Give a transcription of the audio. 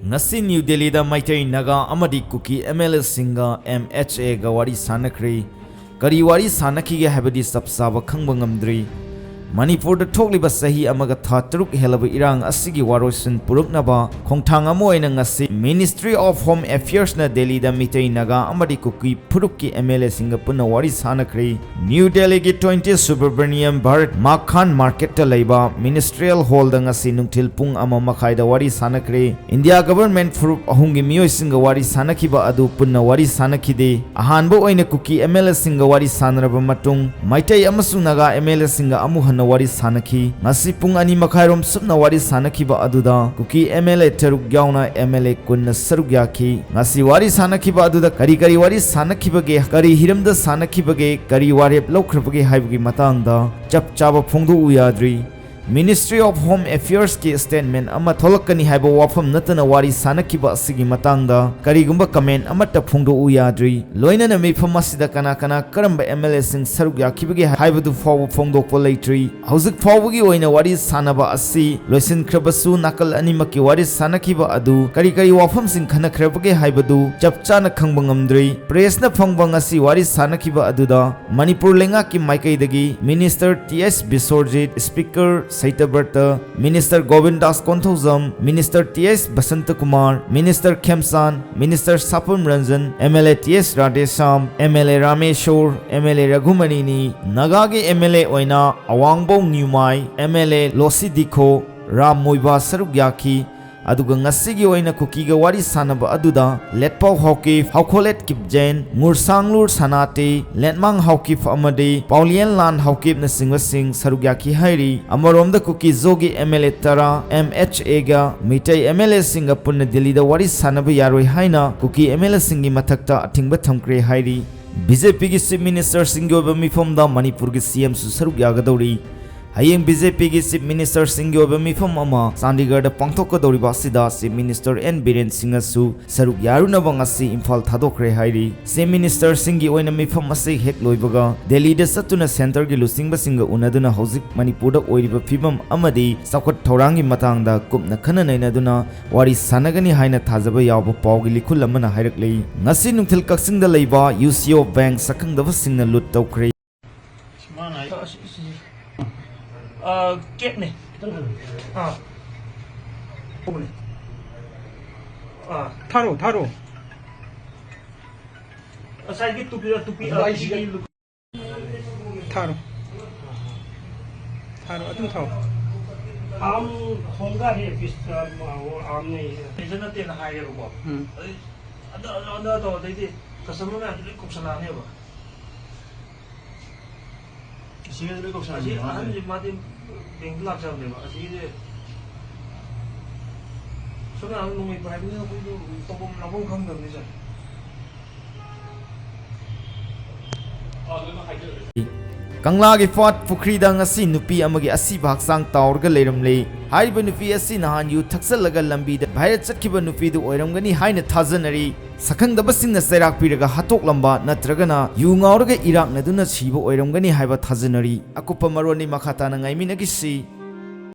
ngasi New Delhi da meitei naga amadi kuki MLA singa MHA ga wari sanakhre kari wari sanakhi ge habadi sabsaba khangba ngamdri Manipur da thokliba sahi amaga tha taruk helaba irang asigi warosin puruknaba khongthang amo oina ngasi Ministry of Home Affairs na Delhi da meitei naga amadi kuki purukki MLA singa punna wari sanakhre New Delhi gi 20 Suburban Bharat Makhan Market ta leiba Ministerial Hall da ngasi nungthil pung ama makhai da wari sanakhre India government furup ahungi miyoi singa wari sanakhiba adu punna wari sanakhide ahanba oina kuki MLA singa wari sanraba matung meitei amasung naga MLA singa amu wari sanakhi ngasi pung ani makhairom supna wari sanakhi ba aduda kuki MLA teruk yauna MLA kunna saruk yakhi ngasi wari sanakhi ba aduda kari wari sanakhi bage kari hiramda sanakhi bage kari warep lokhrabage haibagi matangda chap chaba phongdu uyadri Ministry of Home Affairs ki statement ama tholakani haiba wafam natana wari sanakhiba asigi matangda karigumba comment amata phongdo uyadri loina na mifam asida kana karamba MLA sing saruk yakhibagi haibadu faw phongdokpa leitri hauzik fawgi oina wari sanaba asi loisin khrabasu nakal animaki wari sanakhiba adu kari wafam sing khana khrabagi haibadu chapchana khangba ngamdri press na phongba ngasi wari sanakhiba aduda Manipur lenga ki maikai dagi Minister TS Bisorjit Speaker Saita Berta, Minister Govind Das Konthozam, Minister T.S. Basanta Kumar, Minister Khemsan, Minister Sapum Ranjan, MLA T.S. Radesham, MLA Rameshwar, MLA Raghumanini, Nagagi MLA Oina, Awangbo Nyumai, MLA Losi Dikho, Ram Moiba Sarugyaki, aduga ngasigi oina kuki ga wari sanaba aduda letpau hawkif hawkholet kipjen ngursanglur sanate letmang hawkif amade paulian lan hawkif na sing sarugyaki hairi amaromda kuki zogi MLA tara MHA ga meitei MLA singa punna delhida wari sanaba yaroi haina kuki MLA singi mathakta athingba thamkre hairi BJP gi Chief Minister singi oba mifomda Manipur gi CM su sarugyagadauri Hayeng BJP gi Chief Minister singi oba mifam ama Chandigarh da pangthokka doriba sida Chief Minister N Biren Singh su saruk yaruna bangasi Imphal thadokre hairi Chief Minister singi oina mifam ase hek loibaga Delhi da satuna center gi lusingba singa unaduna hauzik Manipur da oiriba phibam amadi sakot thaurangi matangda kupna khana nainaduna wari sanagani haina thajaba yawba pawgi likhul amana hairakle ngasi nungthil kaksing da leiba UCO Bank sakhangdaba singna lut tawkre Kep nih, taruh. Saya gitu tupi taruh, itu tahu. Honga he pis nih, jangan tiada hire rumah. Ada tahu tadi kesemuanya itu kuksananya apa? Sehingga itu kuksananya. Anjir mati. Tinggal macam ni, asyik je. Soalnya aku nunggu ibarat ni aku tu topom nabung kang ni sah. Kangla gi fat pukri da ngasi nupi amagi asi baksang taurga leiramle haiba nupi asi nahan yu thaksalaga lambi da bhairat chakhiba nupi du oiramgani haina thajanari sakhangdaba singna sairak piraga hatok lamba natragana yu ngauraga irak naduna chiba oiramgani haiba thajanari akupa maroni makhata na ngaiminagi si